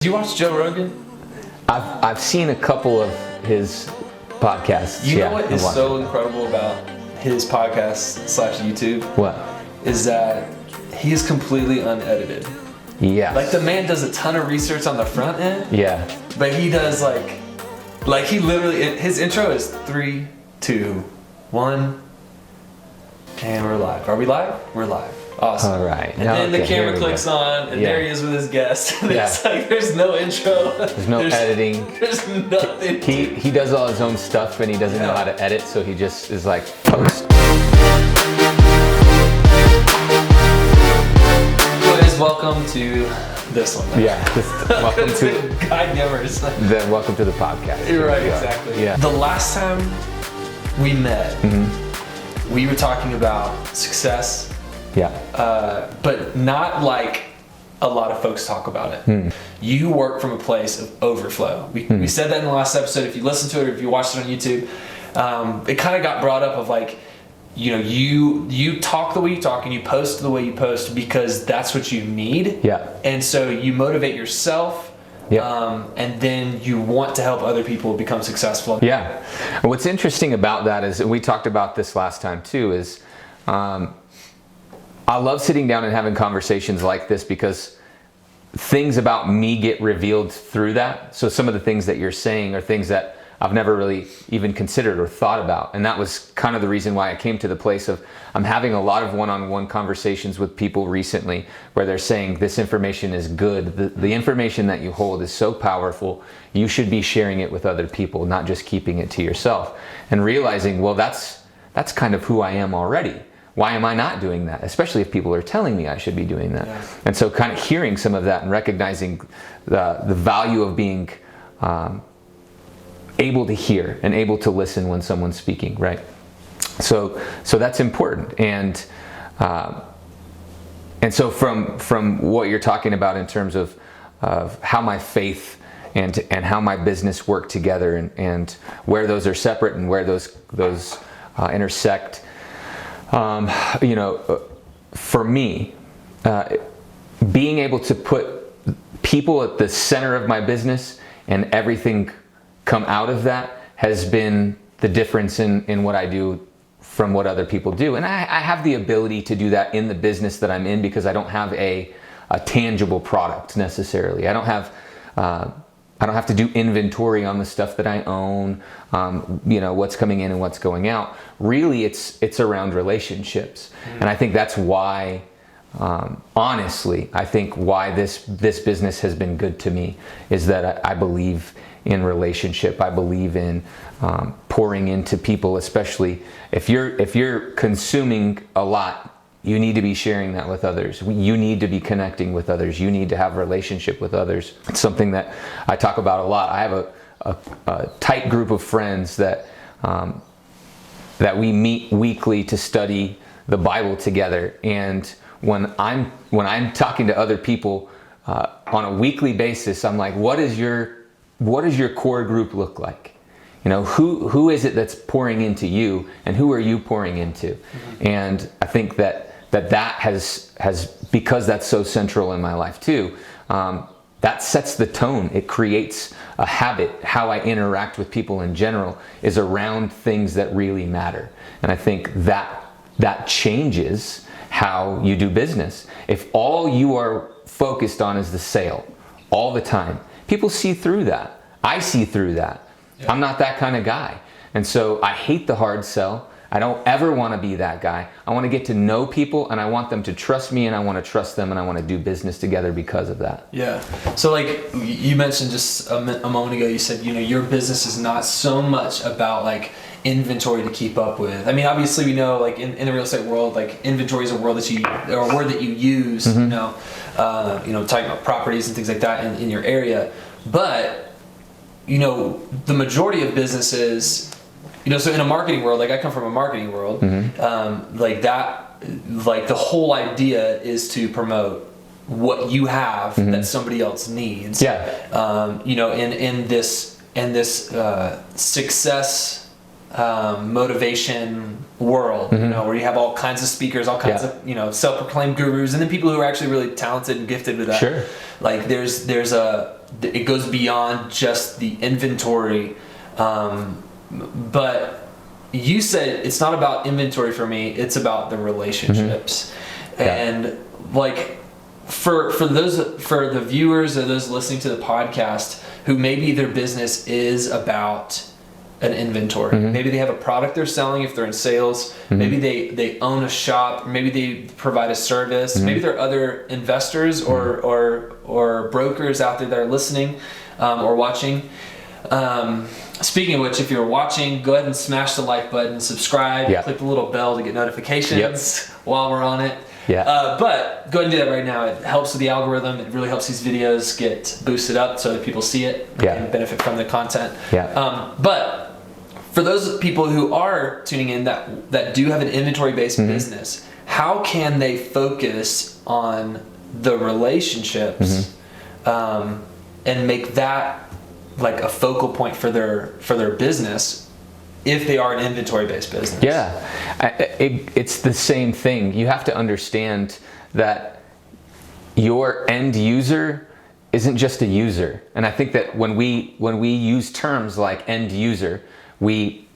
Do you watch Joe Rogan? I've seen a couple of his podcasts. You know what is so incredible about his podcast / YouTube? What? Is that he is completely unedited. Yeah. Like the man does a ton of research on the front end. Yeah. But he does like he literally, his intro is 3, 2, 1, and we're live. Are we live? We're live. Awesome. All right. And then the camera clicks on, and there he is with his guest. It's like there's no intro. There's no editing. There's nothing. He does all his own stuff, and he doesn't know how to edit, so he just is like post. Anyways, welcome to this one. Yeah. Welcome to Guide Yummers. Welcome to the podcast. You're right. Exactly. Yeah. The last time we met, we were talking about success. Yeah. But not like a lot of folks talk about it. You work from a place of overflow. We said that in the last episode. If you listen to it or if you watched it on YouTube, it kind of got brought up of like, you know, you talk the way you talk and you post the way you post because that's what you need. Yeah. And so you motivate yourself. Yeah. And then you want to help other people become successful. Yeah. And what's interesting about that is, and we talked about this last time too, is I love sitting down and having conversations like this because things about me get revealed through that. So some of the things that you're saying are things that I've never really even considered or thought about. And that was kind of the reason why I came to the place of I'm having a lot of one-on-one conversations with people recently where they're saying this information is good. The information that you hold is so powerful. You should be sharing it with other people, not just keeping it to yourself. And realizing, well, that's kind of who I am already. Why am I not doing that? Especially if people are telling me I should be doing that. Yeah. And so kind of hearing some of that and recognizing the value of being able to hear and able to listen when someone's speaking, right? So that's important. And so from what you're talking about in terms of how my faith and how my business work together and where those are separate and where those intersect, you know, for me, being able to put people at the center of my business and everything come out of that has been the difference in what I do from what other people do. And I have the ability to do that in the business that I'm in because I don't have a tangible product necessarily. I don't have to do inventory on the stuff that I own, you know, what's coming in and what's going out. Really, it's around relationships. And I think that's why, honestly, I think why this business has been good to me is that I believe in relationship. I believe in pouring into people, especially if you're consuming a lot. You need to be sharing that with others. You need to be connecting with others. You need to have a relationship with others. It's something that I talk about a lot. I have a tight group of friends that we meet weekly to study the Bible together. And when I'm talking to other people on a weekly basis, I'm like, what does your core group look like? You know, who is it that's pouring into you, and who are you pouring into? And I think that has because that's so central in my life too, that sets the tone. It creates a habit. How I interact with people in general is around things that really matter. And I think that changes how you do business. If all you are focused on is the sale all the time, people see through that. I see through that. Yeah. I'm not that kind of guy. And so I hate the hard sell. I don't ever want to be that guy. I want to get to know people, and I want them to trust me, and I want to trust them, and I want to do business together because of that. Yeah. So like you mentioned just a moment ago, you said, you know, your business is not so much about like inventory to keep up with. I mean, obviously we know like in the real estate world, like inventory is a word that you use, you know, talking about properties and things like that in your area. But, you know, the majority of businesses, you know, so in a marketing world, like I come from a marketing world, like the whole idea is to promote what you have that somebody else needs. Yeah. You know, in this success motivation world, you know, where you have all kinds of speakers, all kinds of, you know, self-proclaimed gurus, and then people who are actually really talented and gifted with that. Sure. Like there's a it goes beyond just the inventory. But you said it's not about inventory for me, it's about the relationships. And like for the viewers or those listening to the podcast who maybe their business is about an inventory. Maybe they have a product they're selling if they're in sales. Maybe they own a shop. Maybe they provide a service. Maybe there are other investors or brokers out there that are listening or watching. Speaking of which, if you're watching, go ahead and smash the like button, subscribe, click the little bell to get notifications while we're on it. But go ahead and do that right now. It helps with the algorithm. It really helps these videos get boosted up so that people see it and benefit from the content. But for those people who are tuning in that do have an inventory-based business, how can they focus on the relationships and make that like a focal point for their business if they are an inventory-based business? It's the same thing. You have to understand that your end user isn't just a user. And I think that when we use terms like end user, we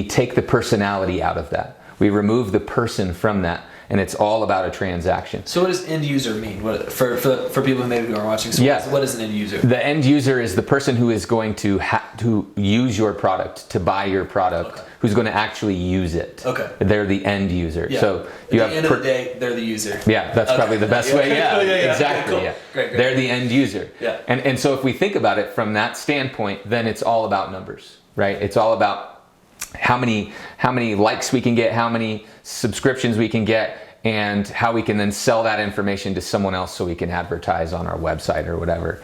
take the personality out of that. We remove the person from that, and it's all about a transaction. So what does end user mean? For people who maybe aren't watching, what is an end user? The end user is the person who is going to use your product, to buy your product, who's going to actually use it. They're the end user. So you at the end of the day, they're the user. That's probably the best way. Exactly. Cool. Great. They're the end user. And so if we think about it from that standpoint, then it's all about numbers, right? It's all about how many likes we can get, how many subscriptions we can get, and how we can then sell that information to someone else so we can advertise on our website or whatever.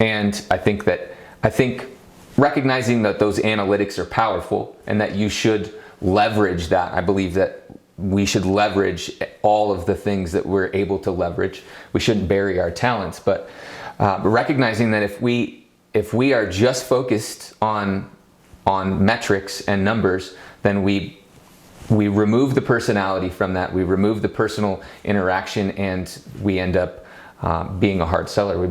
And I think recognizing that those analytics are powerful and that you should leverage that. I believe that we should leverage all of the things that we're able to leverage. We shouldn't bury our talents, but recognizing that if we are just focused on metrics and numbers, then we remove the personality from that. We remove the personal interaction, and we end up being a hard seller. We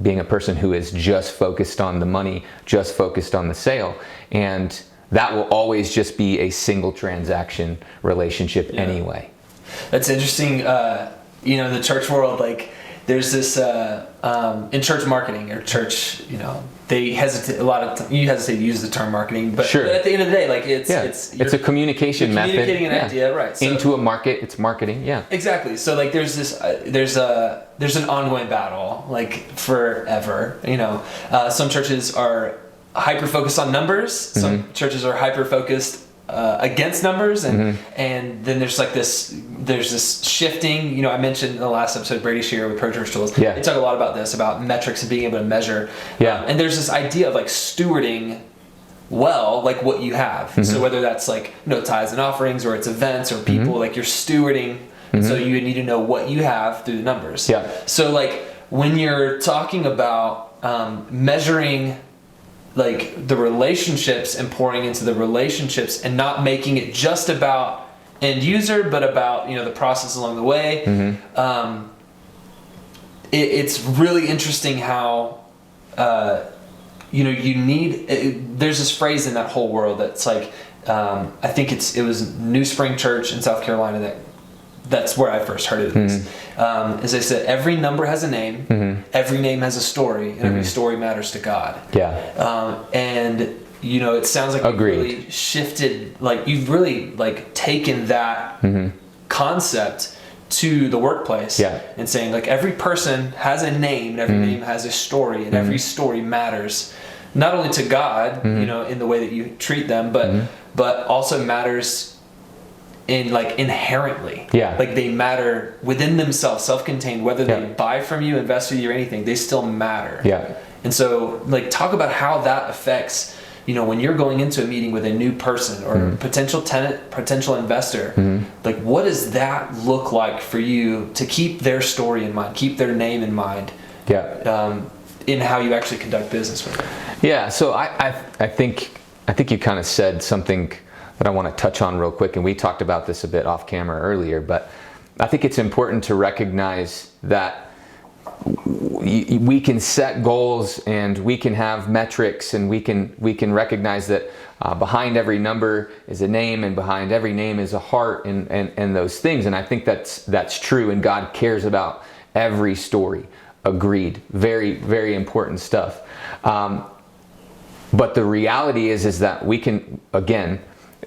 being a person who is just focused on the money, just focused on the sale, and that will always just be a single transaction relationship anyway. That's interesting. In the church world, like there's this in church marketing or church, they hesitate a lot of time. You hesitate to use the term marketing, but at the end of the day, like it's a communication method. Communicating an idea, right? So, into a market, it's marketing. Exactly. So like there's an ongoing battle, like forever. Some churches are hyper focused on numbers. Some churches are hyper focused against numbers, and then there's this shifting. I mentioned in the last episode Brady Shearer with Pro Church Tools. They talk a lot about this, about metrics and being able to measure. And there's this idea of like stewarding well, like what you have. So whether that's like tithes and offerings, or it's events or people, like you're stewarding. So you need to know what you have through the numbers. So like when you're talking about measuring like the relationships and pouring into the relationships and not making it just about end user, but about the process along the way. It's really interesting how you need. There's this phrase in that whole world that's like I think it was New Spring Church in South Carolina that's where I first heard of this. As they said, every number has a name, every name has a story, and every story matters to God. And it sounds like you've really shifted, like you've really like taken that concept to the workplace and saying like every person has a name, and every name has a story, and every story matters not only to God, in the way that you treat them, but also matters in like inherently. Like they matter within themselves, self-contained, whether they buy from you, invest with you, or anything, they still matter. And so like talk about how that affects when you're going into a meeting with a new person or potential tenant, potential investor, like what does that look like for you to keep their story in mind, keep their name in mind, in how you actually conduct business with them? So I think you kind of said something that I want to touch on real quick, and we talked about this a bit off camera earlier, but I think it's important to recognize that we can set goals and we can have metrics, and we can recognize that behind every number is a name, and behind every name is a heart, and those things. And I think that's true, and God cares about every story. Agreed. Very, very important stuff. But the reality is that we can, again,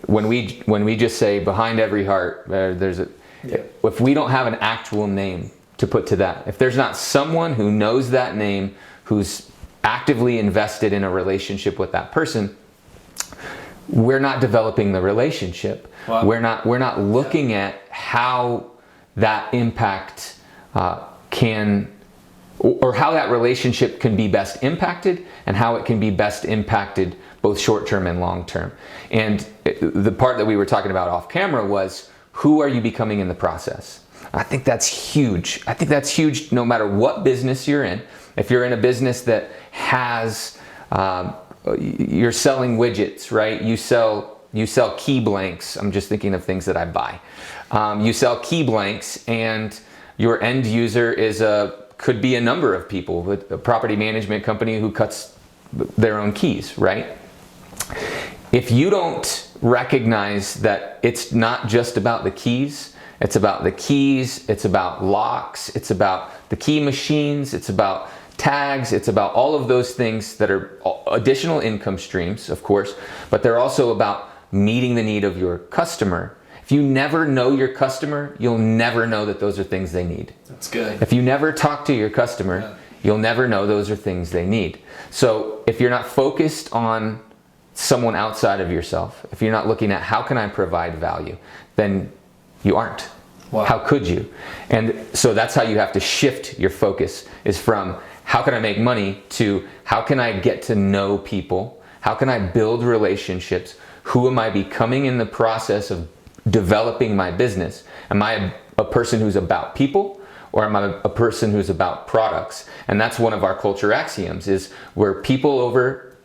when we just say behind every heart, if we don't have an actual name to put to that, if there's not someone who knows that name, who's actively invested in a relationship with that person, we're not developing the relationship. Wow. We're not looking at how that impact can, or how that relationship can be best impacted, and how it can be best impacted both short-term and long-term. And the part that we were talking about off camera was, who are you becoming in the process? I think that's huge. I think that's huge no matter what business you're in. If you're in a business that has, you're selling widgets, right? You sell key blanks. I'm just thinking of things that I buy. You sell key blanks, and your end user could be a number of people, with a property management company who cuts their own keys, right? If you don't recognize that it's not just about the keys, it's about the keys, it's about locks, it's about the key machines, it's about tags, it's about all of those things that are additional income streams, of course, but they're also about meeting the need of your customer. If you never know your customer, you'll never know that those are things they need. That's good. If you never talk to your customer, you'll never know those are things they need. So if you're not focused on someone outside of yourself, if you're not looking at how can I provide value, then you aren't. Wow. How could you? And so that's how you have to shift your focus, is from how can I make money to how can I get to know people? How can I build relationships? Who am I becoming in the process of developing my business? Am I a person who's about people, or am I a person who's about products? And that's one of our culture axioms, is we're people over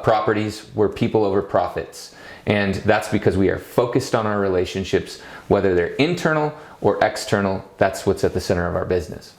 properties, we're people over profits. And that's because we are focused on our relationships, whether they're internal or external. That's what's at the center of our business.